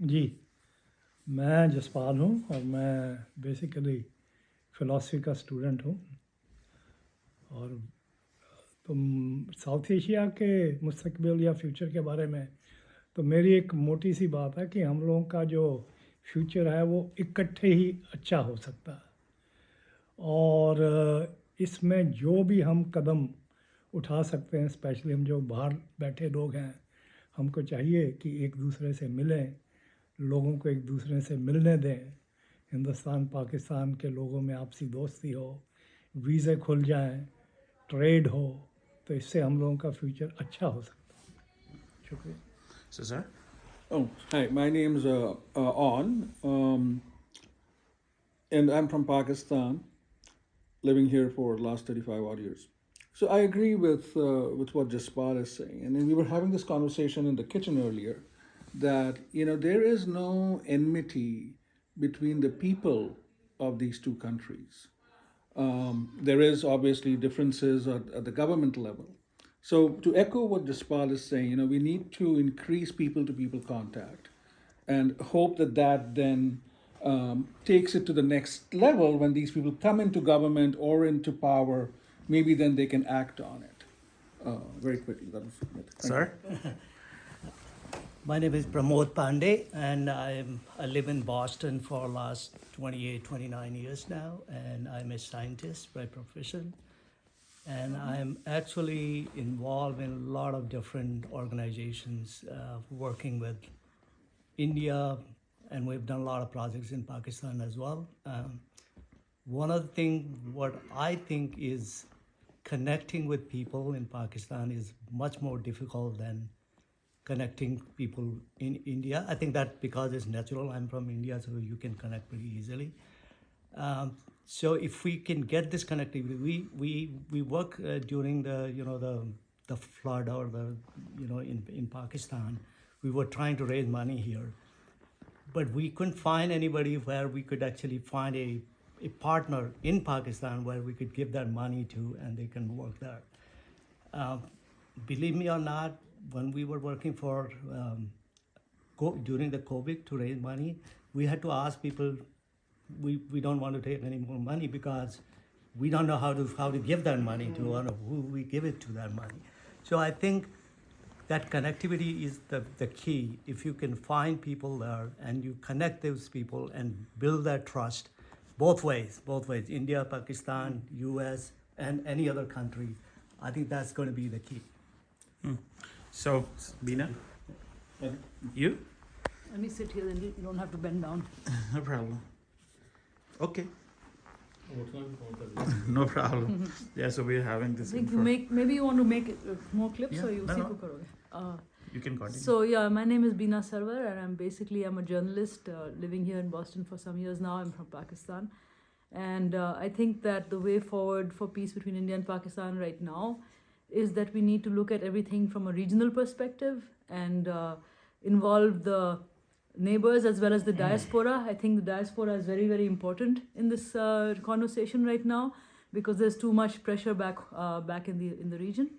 जी, मैं जसपाल हूँ और मैं बेसिकली फ़िलासफ़ी का स्टूडेंट हूँ और तुम साउथ एशिया के मुस्तकबिल या फ्यूचर के बारे में तो मेरी एक मोटी सी बात है कि हम लोगों का जो फ्यूचर है वो इकट्ठे ही अच्छा हो सकता है और इसमें जो भी हम कदम उठा सकते हैं, स्पेशली हम जो बाहर बैठे लोग हैं, हमको चाहिए कि एक दूसरे से मिलें, लोगों को एक दूसरे से मिलने दें। हिंदुस्तान पाकिस्तान के लोगों में आपसी दोस्ती हो, वीज़े खुल जाएं, ट्रेड हो, तो इससे हम लोगों का फ्यूचर अच्छा हो सकता है। शुक्रिया। So, sir? Oh, hi, my name's On, and I'm from Pakistan, living here for the last 35 odd years. So I agree with what Jaspal is saying, and then we were having this conversation in the kitchen earlier, that there is no enmity between the people of these two countries. There is obviously differences at the government level. So to echo what Jaspal is saying, we need to increase people-to-people contact, and hope that then takes it to the next level when these people come into government or into power. Maybe then they can act on it very quickly. That was it. Thank Sir? you. My name is Pramod Pandey, and I live in Boston for the last 28, 29 years now, and I'm a scientist by profession. And I'm actually involved in a lot of different organizations working with India, and we've done a lot of projects in Pakistan as well. One of the things, what I think is connecting with people in Pakistan is much more difficult than connecting people in India. I think that because it's natural, I'm from India, so you can connect pretty easily. So if we can get this connectivity, we work during the flood or in Pakistan. We were trying to raise money here, but we couldn't find anybody where we could actually find a partner in Pakistan where we could give that money to and they can work there. Believe me or not, when we were working for during the COVID to raise money, we had to ask people, we don't want to take any more money because we don't know how to give that money to or who we give it to that money. So I think that connectivity is the key. If you can find people there and you connect those people and build that trust, both ways, India, Pakistan, US, and any other country, I think that's going to be the key. So, Bina? You? Let me sit here, then you don't have to bend down. No problem. Okay. No problem. Yeah, so we're having this. I think maybe you want to make more clips, Yeah, or you no, see no. ko karoge. You can continue. So yeah, my name is Bina Sarwar, and I'm a journalist living here in Boston for some years now. I'm from Pakistan, and I think that the way forward for peace between India and Pakistan right now is that we need to look at everything from a regional perspective and involve the neighbors as well as the diaspora. I think the diaspora is very, very important in this conversation right now because there's too much pressure back in the region,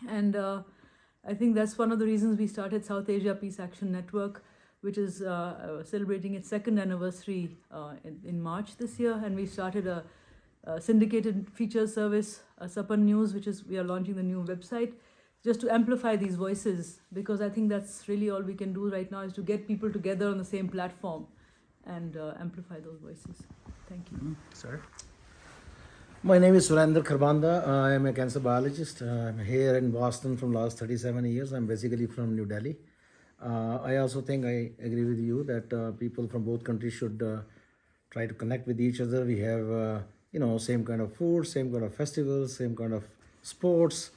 and I think that's one of the reasons we started South Asia Peace Action Network, which is celebrating its second anniversary in March this year, and we started a syndicated feature service, Sapan News, we are launching the new website, just to amplify these voices, because I think that's really all we can do right now is to get people together on the same platform and amplify those voices. Thank you. Sir? My name is Surendra Kharbanda. I am a cancer biologist. I'm here in Boston from last 37 years. I'm basically from New Delhi. I also think I agree with you that people from both countries should try to connect with each other. We have, same kind of food, same kind of festivals, same kind of sports,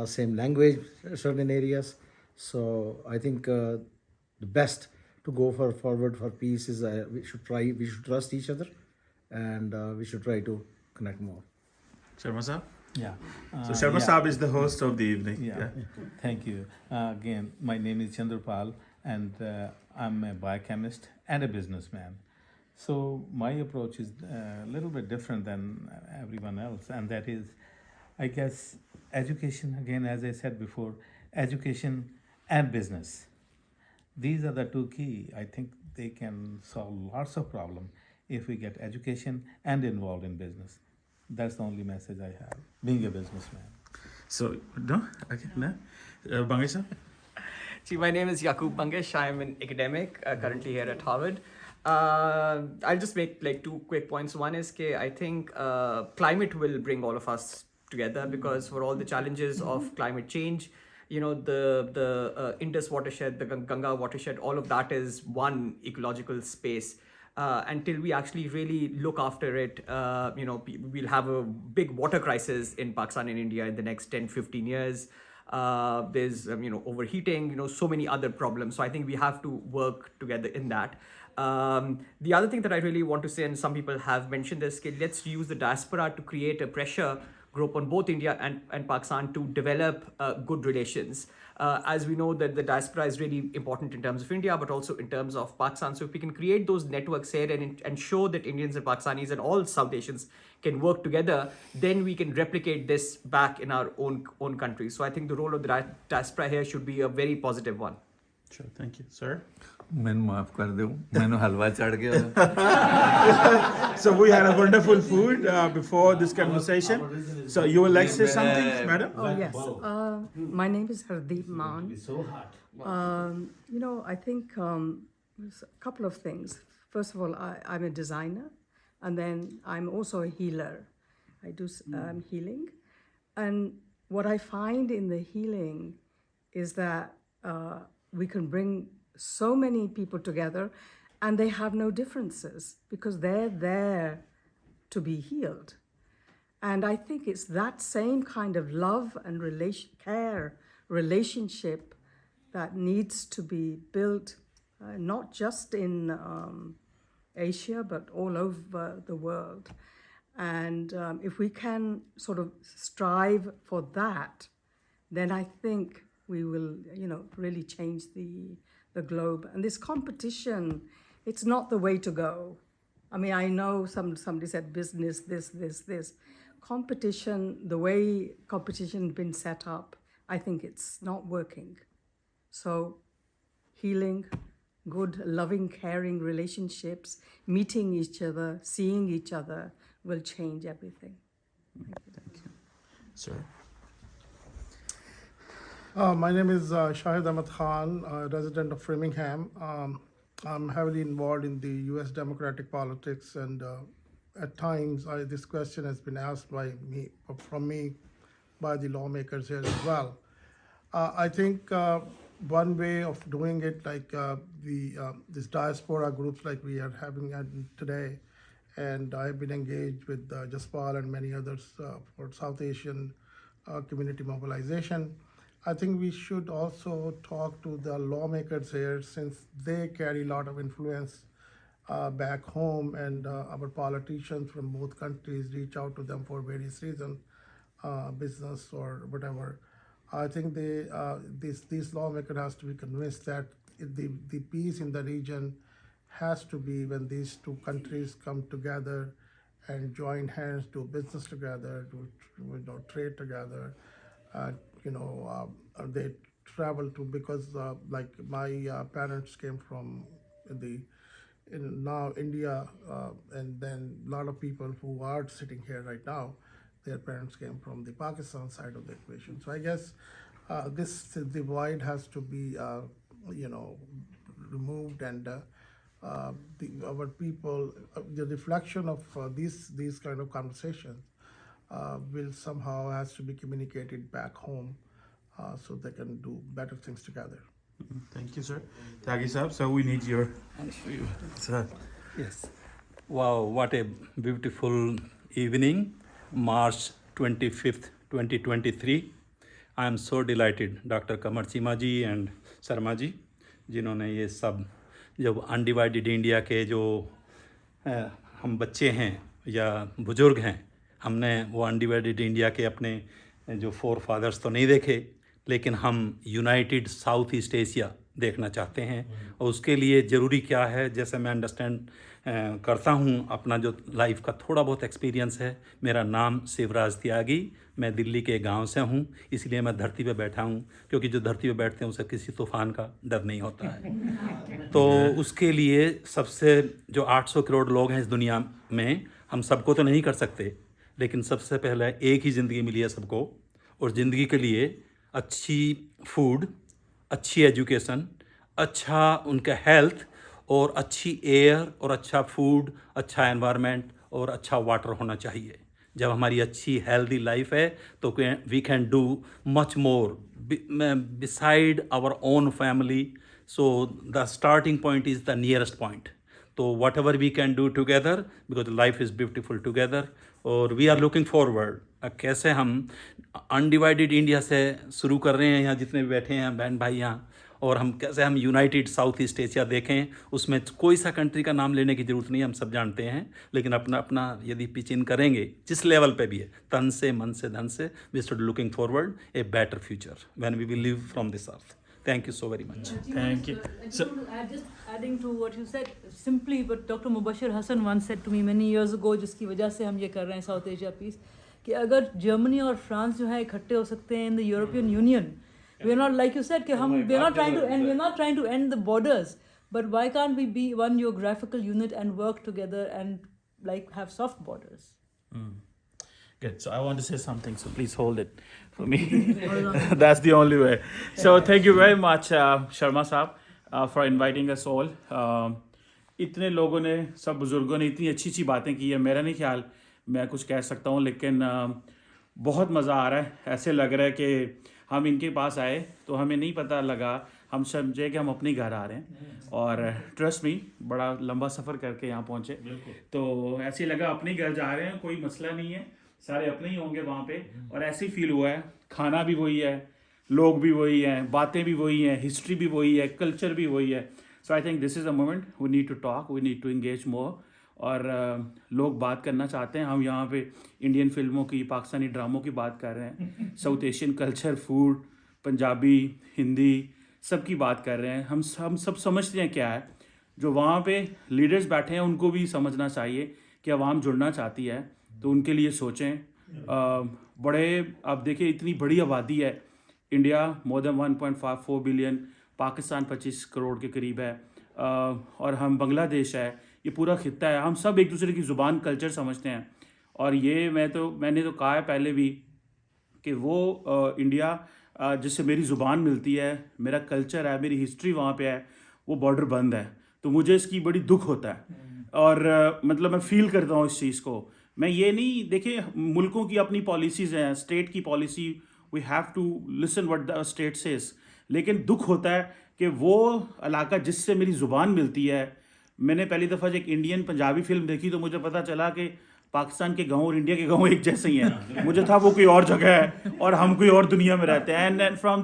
same language in certain areas. So I think the best to go forward for peace is we should trust each other, and we should try to connect more. Sharma Saab? Yeah. So, Sharma Saab is the host of the evening. Yeah. Thank you. Again, my name is Chandrapal, and I'm a biochemist and a businessman. So my approach is a little bit different than everyone else, and that is, I guess, education, again, as I said before, education and business. These are the two key. I think they can solve lots of problems if we get education and involved in business. That's the only message I have, being a businessman. So, no? Okay, no? Bangai sir? See, my name is Yaqub Bangesh. I am an academic currently here at Harvard. I'll just make like two quick points. One is that I think climate will bring all of us together, because for all the challenges of climate change, you know, the Indus watershed, the Ganga watershed, all of that is one ecological space. Until we actually really look after it, you know, we'll have a big water crisis in Pakistan and India in the next 10-15 years. There's you know, overheating, you know, so many other problems. So I think we have to work together in that. The other thing that I really want to say, and some people have mentioned this, let's use the diaspora to create a pressure group on both India and Pakistan to develop good relations. As we know that the diaspora is really important in terms of India, but also in terms of Pakistan. So if we can create those networks here and show that Indians and Pakistanis and all South Asians can work together, then we can replicate this back in our own country. So I think the role of the diaspora here should be a very positive one. Sure, thank you. Sir? ਮੈਨੂੰ ਮਾਫ ਕਰ ਦਿਓ ਮੈਨੂੰ ਹਲਵਾ ਚੜ ਗਿਆ So we had a wonderful food before this conversation. So you would like to say something, madam? Oh, yes. My name is Hardeep Maan. So hot. You know, I think there's a couple of things. First of all, I'm a designer, and then I'm also a healer. I do healing. And what I find in the healing is that we can bring so many people together, and they have no differences because they're there to be healed. And I think it's that same kind of love and relationship that needs to be built, not just in Asia, but all over the world. And if we can sort of strive for that, then I think we will, you know, really change the globe. And this competition, it's not the way to go. I mean, I know somebody said business, this. Competition, the way competition has been set up, I think it's not working. So healing, good, loving, caring relationships, meeting each other, seeing each other will change everything. Thank you. Sir? My name is Shahid Ahmed Khan, resident of Framingham. I'm heavily involved in the U.S. democratic politics, and at times this question has been asked from me by the lawmakers here as well. I think one way of doing it, like this diaspora groups like we are having today, and I've been engaged with Jaspal and many others for South Asian community mobilization. I think we should also talk to the lawmakers here, since they carry a lot of influence back home, and our politicians from both countries reach out to them for various reasons, business or whatever. I think these lawmakers has to be convinced that the peace in the region has to be when these two countries come together and join hands, do business together, do trade together. They travel to, because like my parents came from now India, and then a lot of people who are sitting here right now, their parents came from the Pakistan side of the equation. So I guess this divide has to be removed, and our people, the reflection of these kind of conversations will somehow has to be communicated back home, so they can do better things together. Thank you, sir. Tyagi Saab, so we need your... Sir. Yes. Wow, what a beautiful evening. March 25th, 2023. I am so delighted, Dr. Qamar Cheema ji and Sharma ji, जिन्होंने ये सब, जब undivided India के जो हम बच्चे हैं या बुजुर्ग हैं, हमने वो अनडिवाइडेड इंडिया के अपने जो फोर फादर्स तो नहीं देखे, लेकिन हम यूनाइटेड साउथ ईस्ट एशिया देखना चाहते हैं और उसके लिए ज़रूरी क्या है, जैसे मैं अंडरस्टैंड करता हूँ, अपना जो लाइफ का थोड़ा बहुत एक्सपीरियंस है। मेरा नाम शिवराज त्यागी, मैं दिल्ली के गांव से हूँ, इसलिए मैं धरती पे बैठा हूँ, क्योंकि जो धरती पे बैठते हैं उसे किसी तूफान का डर नहीं होता है। तो उसके लिए सबसे जो 800 करोड़ लोग हैं इस दुनिया में, हम सबको तो नहीं कर सकते, लेकिन सबसे पहले एक ही ज़िंदगी मिली है सबको, और ज़िंदगी के लिए अच्छी फूड, अच्छी एजुकेशन, अच्छा उनका हेल्थ और अच्छी एयर और अच्छा फूड, अच्छा एनवायरनमेंट और अच्छा वाटर होना चाहिए। जब हमारी अच्छी हेल्दी लाइफ है तो we can do much more beside our own family. So the starting point is the nearest point. तो whatever we can do together, because life is beautiful together, और we are looking forward. कैसे हम undivided India से शुरू कर रहे हैं, यहाँ जितने भी बैठे हैं बहन भाई यहाँ, और हम कैसे हम यूनाइटेड साउथ ईस्ट एशिया देखें, उसमें कोई सा कंट्री का नाम लेने की ज़रूरत नहीं, हम सब जानते हैं, लेकिन अपना अपना यदि पिच इन करेंगे जिस लेवल पे भी है, तन से मन से धन से, we start looking forward a better future when we will live from this earth. Thank you so very much. Thank you. So, just adding to what you said, simply, but Dr. Mubashir Hassan once said to me many years ago, जिसकी वजह से हम ये कर रहे हैं south Asia piece, कि अगर जर्मनी और फ्रांस जो है इकट्ठे हो सकते हैं in the European union, we are not, like you said, कि हम we are not trying to end the borders, but why can't we be one geographical unit and work together and like have soft borders? good. So I want to say something, so please hold it for me. That's the only way. So thank you very much, Sharma Saab, for inviting us all. इतने लोगों ने, सब बुज़ुर्गों ने इतनी अच्छी अच्छी बातें की है, मेरा नहीं ख्याल मैं कुछ कह सकता हूँ, लेकिन बहुत मज़ा आ रहा है। ऐसे लग रहा है कि हम इनके पास आए तो हमें नहीं पता लगा, हम समझे कि हम अपने घर आ रहे हैं, और ट्रस्ट मी, बड़ा लंबा सफ़र करके यहाँ पहुँचे, तो ऐसे लगा अपने घर जा रहे हैं, कोई मसला नहीं है, सारे अपने ही होंगे वहाँ पे, और ऐसे ही फील हुआ है। खाना भी वही है, लोग भी वही हैं, बातें भी वही हैं, हिस्ट्री भी वही है, कल्चर भी वही है। So I think this is a moment we need to talk, we need to engage more, और लोग बात करना चाहते हैं। हम यहाँ पे इंडियन फिल्मों की, पाकिस्तानी ड्रामों की बात कर रहे हैं, south Asian culture, food, Punjabi, Hindi, सब की बात कर रहे हैं। हम सब समझते हैं क्या है, जो वहाँ पे लीडर्स बैठे हैं उनको भी समझना चाहिए कि अवाम जुड़ना चाहती है, तो उनके लिए सोचें। बड़े, अब देखिए इतनी बड़ी आबादी है, India more than 1.54 billion, Pakistan 25 crore के करीब है, और हम बांग्लादेश है, ये पूरा खित्ता है, हम सब एक दूसरे की ज़ुबान, कल्चर समझते हैं। और ये मैंने तो कहा है पहले भी कि वो इंडिया जिससे मेरी ज़ुबान मिलती है, मेरा कल्चर है, मेरी हिस्ट्री वहाँ पे है, वो बॉर्डर बंद है, तो मुझे इसकी बड़ी दुख होता है, और मतलब मैं फील करता हूँ इस चीज़ को। मैं ये नहीं, देखिए मुल्कों की अपनी पॉलिसीज़ हैं, स्टेट की policy, we have to listen what the state says, लेकिन दुख होता है कि वो इलाका जिससे मेरी ज़ुबान मिलती है, मैंने पहली दफ़ा जब एक इंडियन पंजाबी फिल्म देखी तो मुझे पता चला कि पाकिस्तान के गाँव और इंडिया के गाँव एक जैसे ही हैं। मुझे था वो कोई और जगह है और हम कोई और दुनिया में रहते हैं। एंड फ्रॉम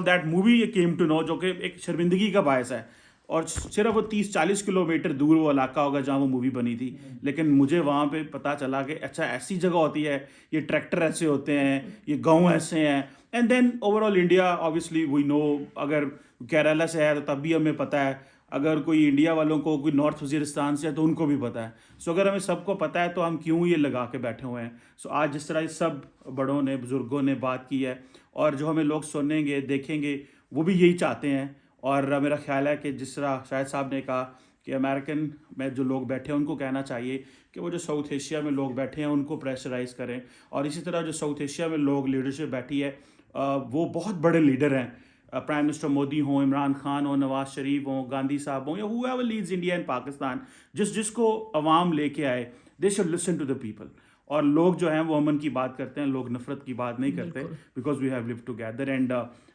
दैट मूवी ये केम टू नो, जो कि एक शर्मिंदगी का बायस है, और सिर्फ वो 30-40 किलोमीटर दूर वो इलाका होगा जहाँ वो मूवी बनी थी, लेकिन मुझे वहाँ पे पता चला कि अच्छा ऐसी जगह होती है, ये ट्रैक्टर ऐसे होते हैं, ये गाँव ऐसे हैं। And then overall India, obviously we know, अगर केरला से है तो तब भी हमें पता है, अगर कोई इंडिया वालों को कोई नॉर्थ वजीरिस्तान से है तो उनको भी पता है। सो अगर हमें सबको पता है तो हम क्यों ये लगा के बैठे हुए हैं। सो आज जिस तरह सब बड़ों ने, बुज़ुर्गों ने बात की है, और जो हमें लोग सुनेंगे, देखेंगे, वो भी यही चाहते हैं। और मेरा ख्याल है कि जिस तरह शाहिद साहब ने कहा कि अमेरिकन में जो लोग बैठे हैं उनको कहना चाहिए कि वो जो साउथ एशिया में लोग बैठे हैं उनको प्रेशराइज़ करें, और इसी तरह जो साउथ एशिया में लोग, लीडरशिप बैठी है, वो बहुत बड़े लीडर हैं, प्राइम मिनिस्टर मोदी हों, इमरान खान हो, नवाज शरीफ हों, गांधी साहब हों, या whoever leads India and Pakistan, जिसको अवाम लेके आए, they should listen to the people. और लोग जो हैं वो अमन की बात करते हैं, लोग नफरत की बात नहीं करते, because we have lived together. And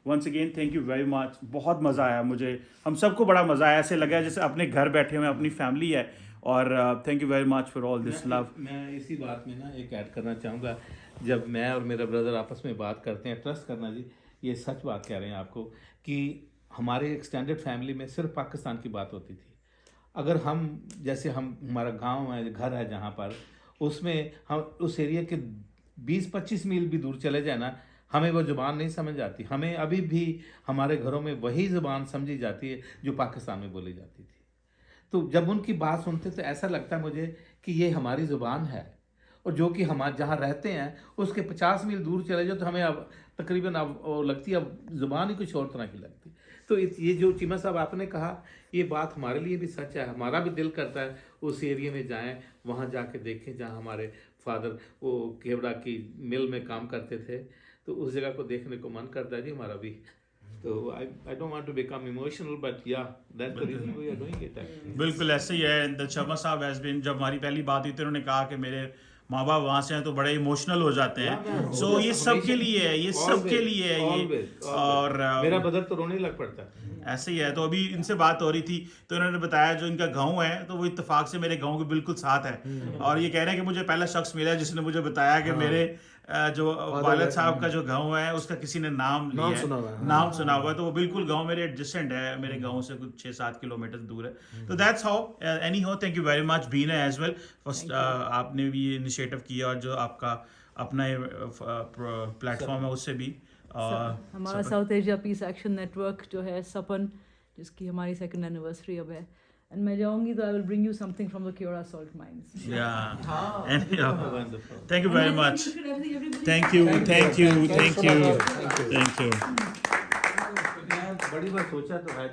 once again thank you very much, बहुत मज़ा आया मुझे, हम सबको बड़ा मज़ा आया, ऐसे लगा जैसे अपने घर बैठे हुए, अपनी फैमिली है। और thank you very much for all this love. मैं इसी बात में ना एक ऐड करना चाहूँगा, जब मैं और मेरा ब्रदर आपस में बात करते हैं, ट्रस्ट करना जी, ये सच बात कह रहे हैं आपको, कि हमारे एक्सटेंडेड फैमिली में सिर्फ पाकिस्तान की बात होती थी। अगर हम, जैसे हमारा गांव है, घर है जहाँ पर, उसमें हम उस एरिया के 20-25 मील भी दूर चले जाए ना, हमें वो ज़ुबान नहीं समझ आती। हमें अभी भी हमारे घरों में वही ज़ुबान समझी जाती है जो पाकिस्तान में बोली जाती थी। तो जब उनकी बात सुनते तो ऐसा लगता है मुझे कि ये हमारी ज़ुबान है, और जो कि हम जहाँ रहते हैं उसके 50 मील दूर चले जाओ तो हमें अब तकरीबन अब वो लगती है, अब ज़ुबान ही कुछ और तरह की लगती। तो ये जो चीमा साहब आपने कहा, ये बात हमारे लिए भी सच है। हमारा भी दिल करता है उस एरिया में जाएं, वहाँ जाके देखें जहाँ हमारे फादर वो केवड़ा की मिल में काम करते थे, तो उस जगह को देखने को मन करता है जी हमारा भी। तो I don't want to become emotional, but yeah that's the reason we are doing it actually. बिल्कुल ऐसे ही है। द शर्मा साहब हैज़ बीन, जब हमारी पहली बात हुई थी उन्होंने कहा कि मेरे माँ बाप वहाँ से हैं तो बड़े इमोशनल हो जाते हैं। सो ये सबके लिए है, ये सबके लिए है ये। और मेरा बदल तो रोने लग पड़ता है। ऐसे ही है। तो अभी इनसे बात हो रही थी तो इन्होंने बताया जो इनका गांव है तो वो इत्तेफाक से मेरे गांव के बिल्कुल साथ है। और ये कह रहे हैं कि मुझे पहला शख्स मिला जिसने मुझे बताया कि मेरे जो वालिद साहब का जो गांव है उसका किसी ने नाम लिया है, नाम सुना हुआ है। तो वो बिल्कुल गांव मेरे एडजेसेंट है, मेरे गांव से कुछ 6-7 किलोमीटर दूर है। तो that's how anyhow, thank you very much Bina as well. First आपने भी ये इनिशिएटिव किया और जो आपका अपना प्लेटफॉर्म है उससे भी हमारा South Asia Peace Action Network जो है सपन, जिसकी हमारी 2nd एनिवर्सरी अब है, एंड मैं जाऊंगी तो I will bring you something from the Quora salt mines. Thank you very much. Thank you thank you thank you thank you. बड़ी बार सोचा तो है